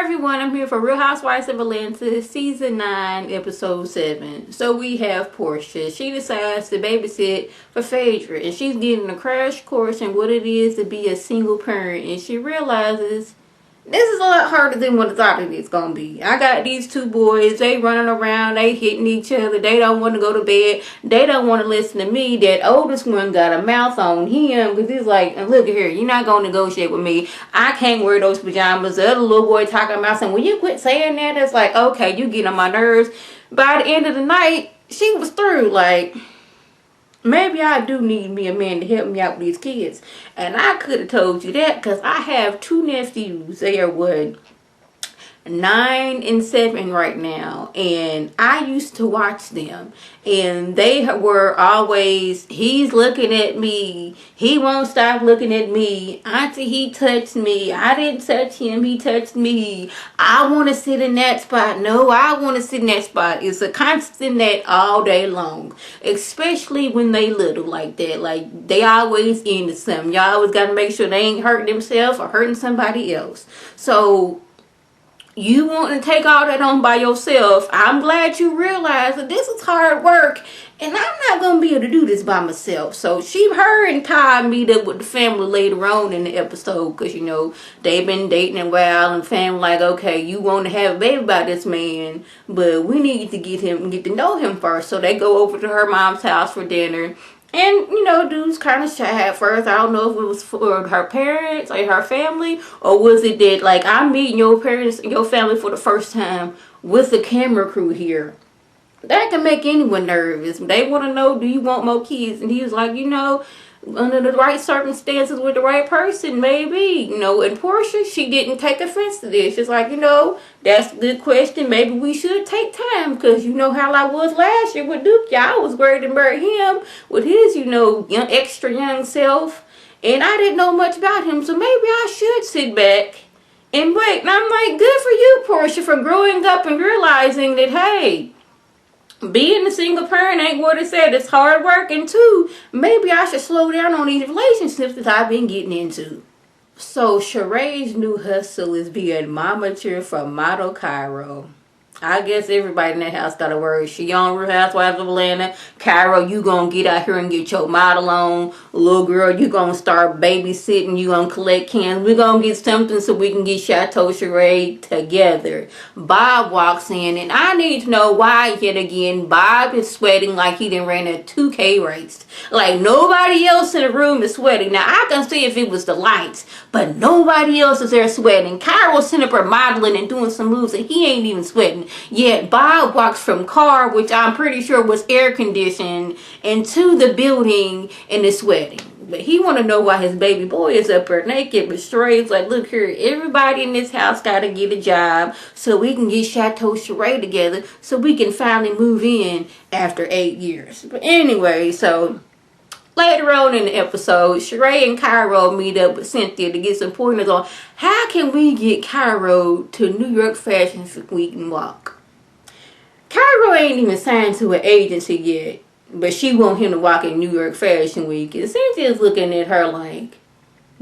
everyone, I'm here for Real Housewives of Atlanta season 9 episode 7. So we have Portia. She decides to babysit for Phaedra, and she's getting a crash course in what it is to be a single parent, and she realizes this is a lot harder than what I thought it was going to be. I got these two boys. They running around. They hitting each other. They don't want to go to bed. They don't want to listen to me. That oldest one got a mouth on him because he's like, look here, you're not going to negotiate with me. I can't wear those pajamas. The other little boy talking about saying, will you quit saying that? It's like, okay, you get on my nerves. By the end of the night, she was through. Like, maybe I do need me a man to help me out with these kids. And I could have told you that because I have two nephews. They are what? 9 and 7 right now, and I used to watch them, and they were always, he's looking at me, he won't stop looking at me, auntie, he touched me, I didn't touch him, he touched me, I want to sit in that spot, no, I want to sit in that spot. It's a constant that all day long, especially when they little like that. Like, they always into something. Y'all always got to make sure they ain't hurting themselves or hurting somebody else. So you want to take all that on by yourself. I'm glad you realize that this is hard work, and I'm not going to be able to do this by myself. So her and Ty meet up with the family later on in the episode because, you know, they've been dating a while, and family like, okay, you want to have a baby by this man, but we need to get to know him first. So they go over to her mom's house for dinner. And, you know, dude's kind of shy at first. I don't know if it was for her parents or her family, or was it that, like, I'm meeting your parents and your family for the first time with the camera crew here. That can make anyone nervous. They want to know, do you want more kids? And he was like, you know, under the right circumstances with the right person, maybe. You know, and Portia, she didn't take offense to this. She's like, you know, that's a good question. Maybe we should take time because you know how I was last year with Duke. I was ready to marry him with his, you know, extra young self. And I didn't know much about him, so maybe I should sit back and wait. And I'm like, good for you, Portia, for growing up and realizing that, hey, being a single parent ain't what it said. It's hard work. And two, maybe I should slow down on these relationships that I've been getting into. So Sheree's new hustle is being momature for model KIARO. I guess everybody in that house got a word. She on Real Housewives of Atlanta. KIARO, you gonna get out here and get your model on. Little girl, you gonna start babysitting. You gonna collect cans. We gonna get something so we can get Chateau Sheree together. Bob walks in, and I need to know why yet again Bob is sweating like he done ran a 2K race. Like nobody else in the room is sweating. Now I can see if it was the lights, but nobody else is there sweating. KIARO sitting up there modeling and doing some moves, and he ain't even sweating. Yet Bob walks from car, which I'm pretty sure was air conditioned, into the building and is sweating. But he want to know why his baby boy is up there naked. But Sheree's like, look here, everybody in this house got to get a job so we can get Chateau Sheree together so we can finally move in after 8 years. But anyway, so later on in the episode, Sheree and KIARO meet up with Cynthia to get some pointers on how can we get KIARO to New York Fashion Week and walk. KIARO ain't even signed to an agency yet, but she want him to walk in New York Fashion Week. And Cynthia's looking at her like,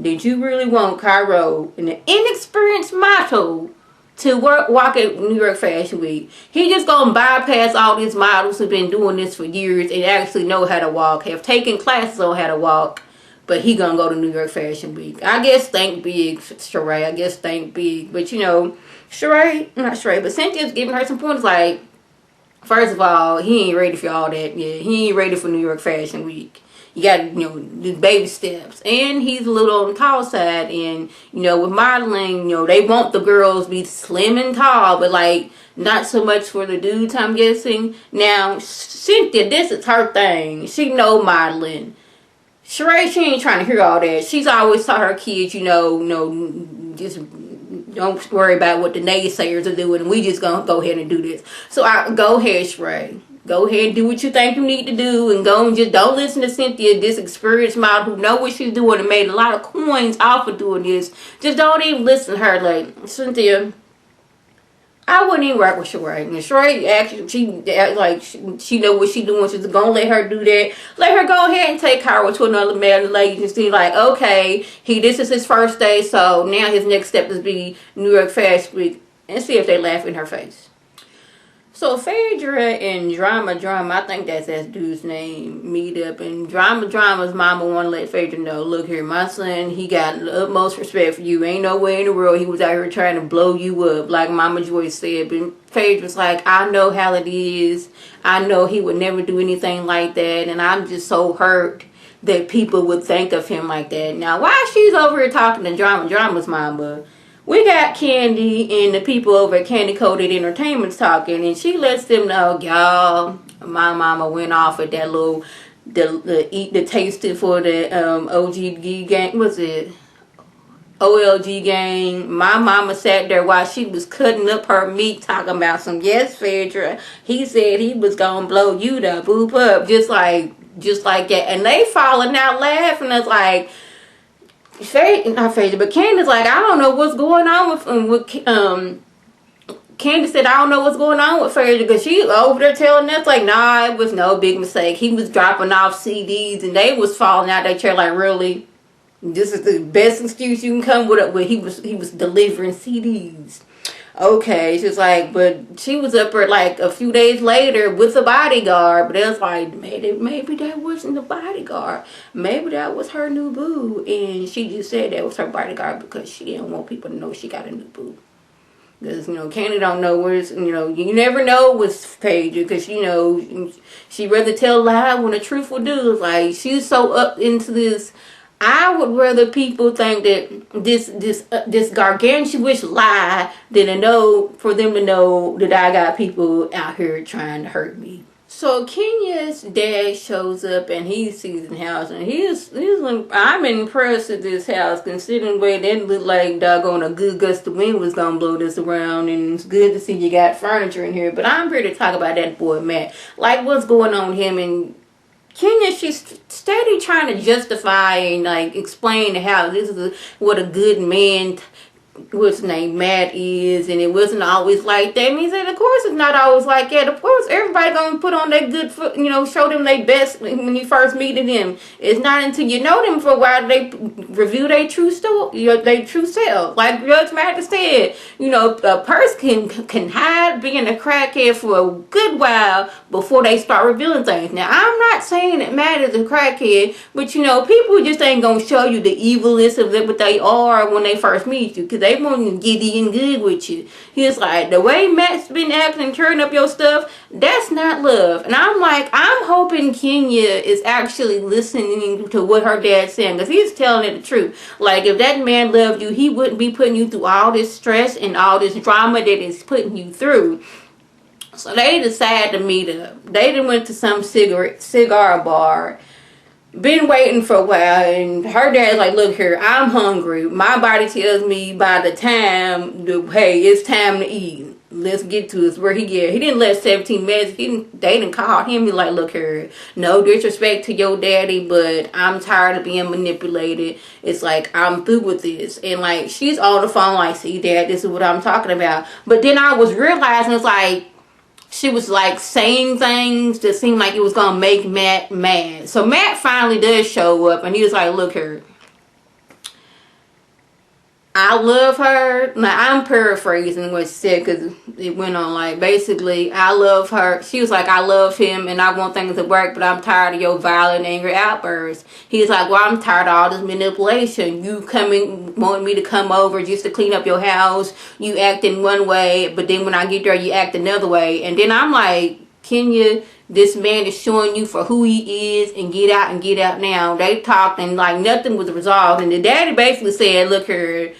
did you really want KIARO, an inexperienced model, to walk at New York Fashion Week? He just gonna bypass all these models who've been doing this for years and actually know how to walk, have taken classes on how to walk, but he gonna go to New York Fashion Week. I guess think big, Sheree. I guess think big. But you know, but Cynthia's giving her some points like, first of all, he ain't ready for all that. Yeah, he ain't ready for New York Fashion Week. You got to, you know, do baby steps. And he's a little on the tall side. And, you know, with modeling, you know, they want the girls to be slim and tall, but, like, not so much for the dudes, I'm guessing. Now, Cynthia, this is her thing. She know modeling. Sheree, she ain't trying to hear all that. She's always taught her kids, you know, just don't worry about what the naysayers are doing. And we just going to go ahead and do this. So, go ahead, Sheree. Go ahead and do what you think you need to do, and go and just don't listen to Cynthia, this experienced model who know what she's doing and made a lot of coins off of doing this. Just don't even listen to her. Like, Cynthia, I wouldn't even work with Sheree. And Sheree actually, she know what she's doing. She's gonna let her do that. Let her go ahead and take KIARO to another male agency. Like, okay, this is his first day, so now his next step is be New York Fashion Week. and see if they laugh in her face. So Phaedra and Drama, I think that's that dude's name, meet up, and Drama's mama want to let Phaedra know, look here, my son, he got the utmost respect for you. Ain't no way in the world he was out here trying to blow you up, like Mama Joy said. But Phaedra's like, I know how it is. I know he would never do anything like that, and I'm just so hurt that people would think of him like that. Now, while she's over here talking to Drama's mama, we got Candy and the people over at Candy Coated Entertainment's talking, and she lets them know, y'all, my mama went off at that little, the tasting for the OGG gang, what's it? OLG gang. My mama sat there while she was cutting up her meat talking about some, yes, Phaedra, he said he was gonna blow you the boop up, just like that. And they falling out laughing. It's like, not Phaedra, but Candace like, I don't know what's going on with Candace said, I don't know what's going on with Phaedra, because she over there telling us like, nah, it was no big mistake. He was dropping off CDs, and they was falling out their chair like, really? This is the best excuse you can come with. He was delivering CDs. Okay, she's like, but she was up there like a few days later with a bodyguard. But it was like, maybe that wasn't the bodyguard. Maybe that was her new boo. And she just said that was her bodyguard because she didn't want people to know she got a new boo. Because, Candy don't know where's, you never know what's Phaedra. Because, she rather tell a lie when the truth will do. It's like, she's so up into this. I would rather people think that this gargantuous lie than for them to know that I got people out here trying to hurt me. So Kenya's dad shows up and he sees the house, and I'm impressed with this house considering the way that looked like doggone a good gust of wind was gonna blow this around. And it's good to see you got furniture in here, but I'm here to talk about that boy Matt. Like, what's going on with him and Kenya? She's steady trying to justify and like explain how this is what a good man, what's his name, Matt is, and it wasn't always like that. And he said, of course it's not always like that. Of course everybody gonna put on their good foot, show them their best when you first meet them. It's not until you know them for a while they reveal their true story, their true self. Like Judge Mathis said, a person can hide being a crackhead for a good while before they start revealing things. Now, I'm not saying that Matt is a crackhead, but people just ain't gonna show you the evilness of what they are when they first meet you, because they want to get in good with you. He's like, the way Matt's been acting and tearing up your stuff, that's not love. And I'm like, I'm hoping Kenya is actually listening to what her dad's saying, because he's telling it the truth. Like, if that man loved you, he wouldn't be putting you through all this stress and all this drama that is putting you through. So they decided to meet up. They done went to some cigar bar. Been waiting for a while, and her dad's like, look here, I'm hungry. My body tells me by the time, hey, it's time to eat. Let's get to this. Where he get? He didn't let 17 minutes. They didn't call him. He's like, look here, no disrespect to your daddy, but I'm tired of being manipulated. It's like, I'm through with this. And like, she's on the phone like, see, Dad, this is what I'm talking about. But then I was realizing, it's like, she was like saying things that seemed like it was going to make Matt mad. So Matt finally does show up, and he was like, look here, I love her. Now, I'm paraphrasing what she said because it went on like, basically, I love her. She was like, I love him and I want things to work, but I'm tired of your violent, angry outbursts. He's like, well, I'm tired of all this manipulation. You wanting me to come over just to clean up your house. You act in one way, but then when I get there, you act another way. And then I'm like, Kenya, this man is showing you for who he is, and get out now. They talked and like nothing was resolved. And the daddy basically said, look here,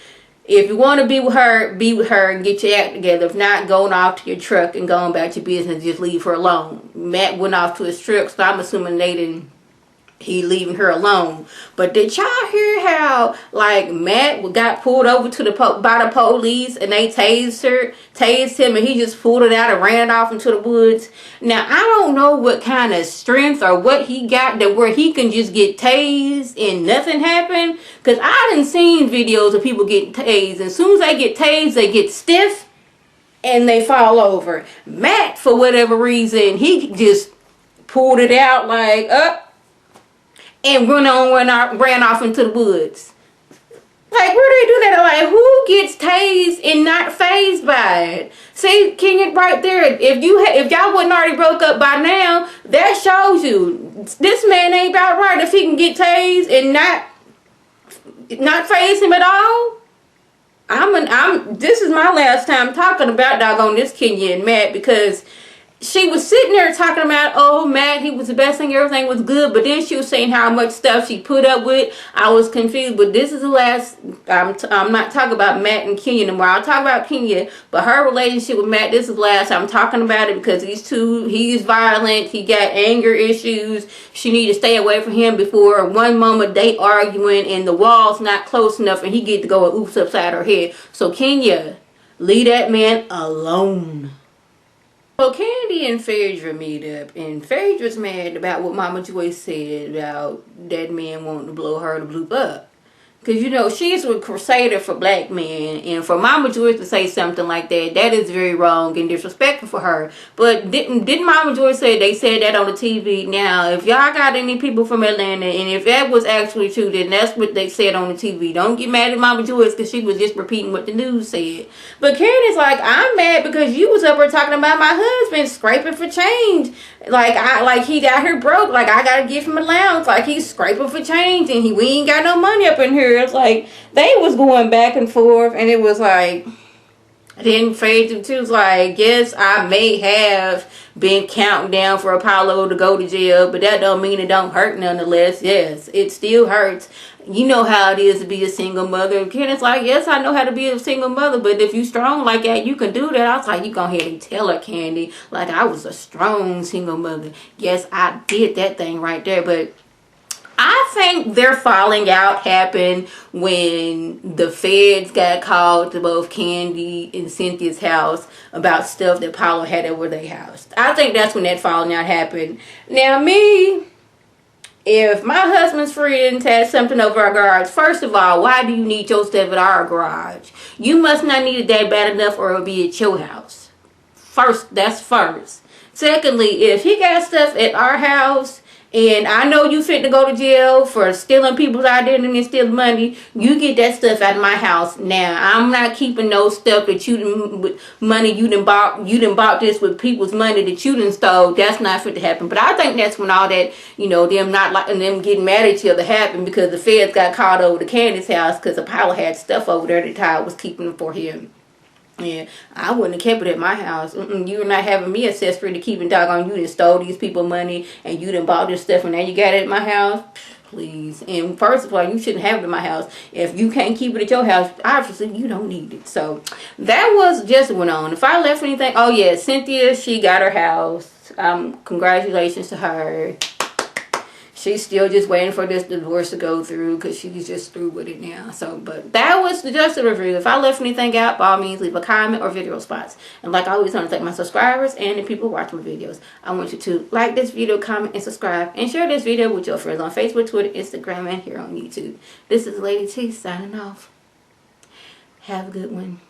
if you want to be with her and get your act together. If not, going off to your truck and going back to business, just leave her alone. Matt went off to his truck, so I'm assuming he leaving her alone. But did y'all hear how like Matt got pulled over to by the police, and they tased him, and he just pulled it out and ran off into the woods? Now I don't know what kind of strength or what he got that where he can just get tased and nothing happened, because I done seen videos of people getting tased, and as soon as they get tased, they get stiff and they fall over. Matt, for whatever reason, he just pulled it out like up and ran off into the woods. Like, where do they do that? Like, who gets tased and not fazed by God. See, Kenya, right there. If y'all wouldn't already broke up by now, that shows you this man ain't about right. If he can get tased and not phase him at all. This is my last time talking about doggone this Kenya and Matt, because she was sitting there talking about, oh, Matt, he was the best thing, everything was good, but then she was saying how much stuff she put up with. I was confused, but this is the last, I'm not talking about Matt and Kenya anymore. I'll talk about Kenya, but her relationship with Matt, this is the last I'm talking about it, because he's violent, he got anger issues. She need to stay away from him before one moment they arguing and the wall's not close enough and he get to go and oops upside her head. So Kenya, leave that man alone. So Candy and Phaedra meet up, and Phaedra's mad about what Mama Joy said about that man wanting to blow her to bloop up. Because, you know, she's a crusader for black men, and for Mama Joy to say something like that, that is very wrong and disrespectful for her. But didn't Mama Joy say they said that on the TV? Now, if y'all got any people from Atlanta, and if that was actually true, then that's what they said on the TV. Don't get mad at Mama Joy because she was just repeating what the news said. But Candy's like, I'm mad because you was up here talking about my husband scraping for change. Like he got here broke. Like I gotta give him allowance. Like he's scraping for change, and we ain't got no money up in here. It's like they was going back and forth, and it was like, then Phaedra too was like, yes, I may have been counting down for Apollo to go to jail, but that don't mean it don't hurt nonetheless. Yes, it still hurts. You know how it is to be a single mother. And Kenneth's like, yes, I know how to be a single mother, but if you strong like that, you can do that. I was like, you go ahead and tell her, Candy, like I was a strong single mother. Yes, I did that thing right there, but I think their falling out happened when the feds got called to both Candy and Cynthia's house about stuff that Paulo had over their house. I think that's when that falling out happened. Now, me, if my husband's friend had something over our garage, first of all, why do you need your stuff at our garage? You must not need it that bad enough or it'll be at your house. That's first. Secondly, if he got stuff at our house, and I know you fit to go to jail for stealing people's identity and stealing money, you get that stuff out of my house. Now, I'm not keeping no stuff that money you done bought this with people's money that you done stole. That's not fit to happen. But I think that's when all that, you know, them getting mad at each other happened, because the feds got called over to Candy's house because Apollo had stuff over there that Ty was keeping for him. Yeah, I wouldn't have kept it at my house. You're not having me accessory to keeping doggone you done stole these people money and you done bought this stuff and now you got it at my house. Please. And first of all, you shouldn't have it at my house. If you can't keep it at your house, obviously you don't need it. So that was just went on. If I left anything, oh yeah, Cynthia, she got her house. Congratulations to her. She's still just waiting for this divorce to go through because she's just through with it now. So, but that was just a review. If I left anything out, by all means, leave a comment or video response. And like I always want to thank my subscribers and the people who watch my videos. I want you to like this video, comment, and subscribe. And share this video with your friends on Facebook, Twitter, Instagram, and here on YouTube. This is Lady T signing off. Have a good one.